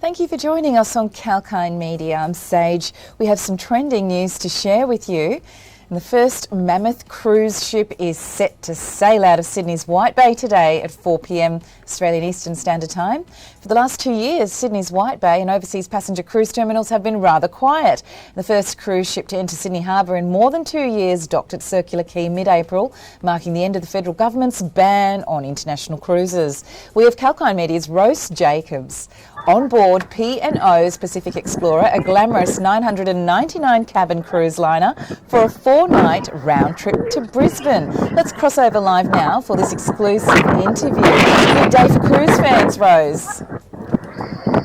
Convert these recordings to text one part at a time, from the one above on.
Thank you for joining us on Kalkine Media. I'm Sage. We have some trending news to share with you. And the first mammoth cruise ship is set to sail out of Sydney's White Bay today at 4 p.m. Australian Eastern Standard Time. For the last 2 years, Sydney's White Bay and overseas passenger cruise terminals have been rather quiet. The first cruise ship to enter Sydney Harbour in more than 2 years docked at Circular Quay mid-April, marking the end of the federal government's ban on international cruises. We have Kalkine Media's Rose Jacobs. On board P&O's Pacific Explorer, a glamorous 999 cabin cruise liner for a 4-night round trip to Brisbane. Let's cross over live now for this exclusive interview. Good day for cruise fans, Rose.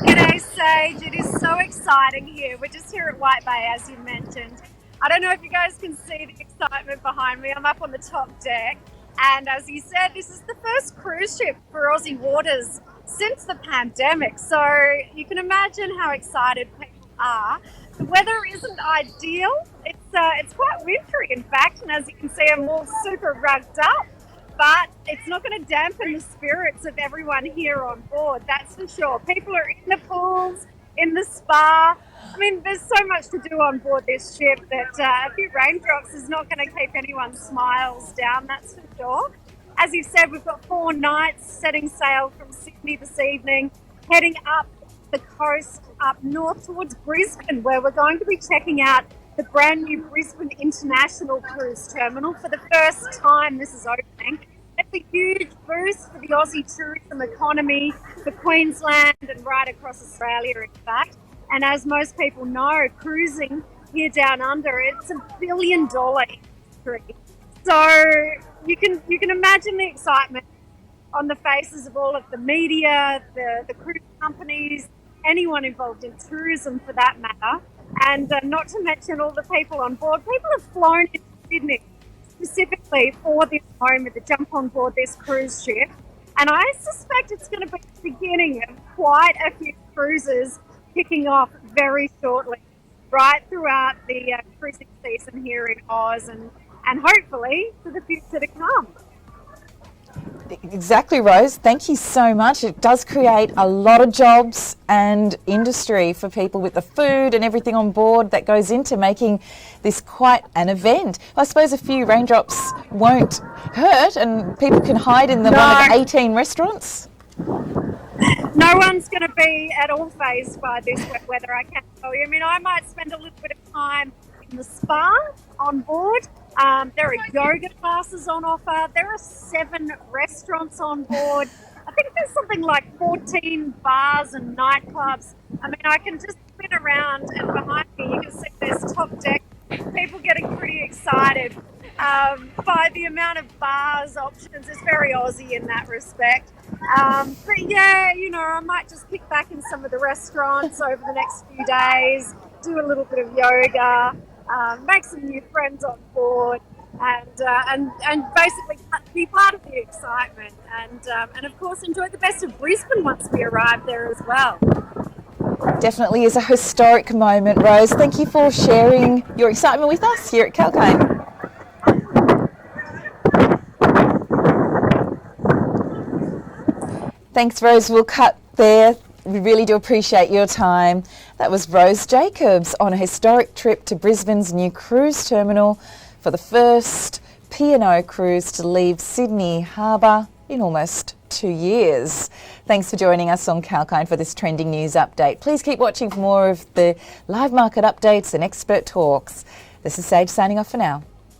G'day, Sage. It is so exciting here. We're just here at White Bay, as you mentioned. I don't know if you guys can see the excitement behind me. I'm up on the top deck. And as you said, this is the first cruise ship for Aussie waters since the pandemic. So you can imagine how excited people are. The weather isn't ideal. It's quite wintry, in fact. And as you can see, I'm all super rugged up. But it's not going to dampen the spirits of everyone here on board, that's for sure. People are in the pools, in the spa. I mean, there's so much to do on board this ship that a few raindrops is not going to keep anyone's smiles down, that's for sure. As you've said, we've got 4 nights setting sail from Sydney this evening, heading up the coast, up north towards Brisbane, where we're going to be checking out the brand new Brisbane International Cruise Terminal. For the first time this is opening. It's a huge boost for the Aussie tourism economy, for Queensland and right across Australia, in fact. And as most people know, cruising here down under, it's $1 billion industry. So you can imagine the excitement on the faces of all of the media, the cruise companies, anyone involved in tourism for that matter. And not to mention all the people on board. People have flown into Sydney specifically for this moment to jump on board this cruise ship. And I suspect it's going to be the beginning of quite a few cruises kicking off very shortly, right throughout the cruising season here in Oz and hopefully for the future to come. Exactly, Rose. Thank you so much. It does create a lot of jobs and industry for people with the food and everything on board that goes into making this quite an event. I suppose a few raindrops won't hurt and people can hide in one of the 18 restaurants. No one's going to be at all fazed by this wet weather, I can tell you. I mean, I might spend a little bit of time in the spa on board. There are yoga classes on offer. There are 7 restaurants on board. I think there's something like 14 bars and nightclubs. I mean, I can just spin around and behind me you can see there's top deck. People getting pretty excited by the amount of bars options. It's very Aussie in that respect. But yeah, you know, I might just kick back in some of the restaurants over the next few days, do a little bit of yoga, make some new friends on board, and basically be part of the excitement, and of course enjoy the best of Brisbane once we arrive there as well. Definitely is a historic moment, Rose. Thank you for sharing your excitement with us here at Kalkine. Thanks, Rose. We'll cut there. We really do appreciate your time. That was Rose Jacobs on a historic trip to Brisbane's new cruise terminal for the first P&O cruise to leave Sydney Harbour in almost 2 years. Thanks for joining us on Kalkine for this trending news update. Please keep watching for more of the live market updates and expert talks. This is Sage signing off for now.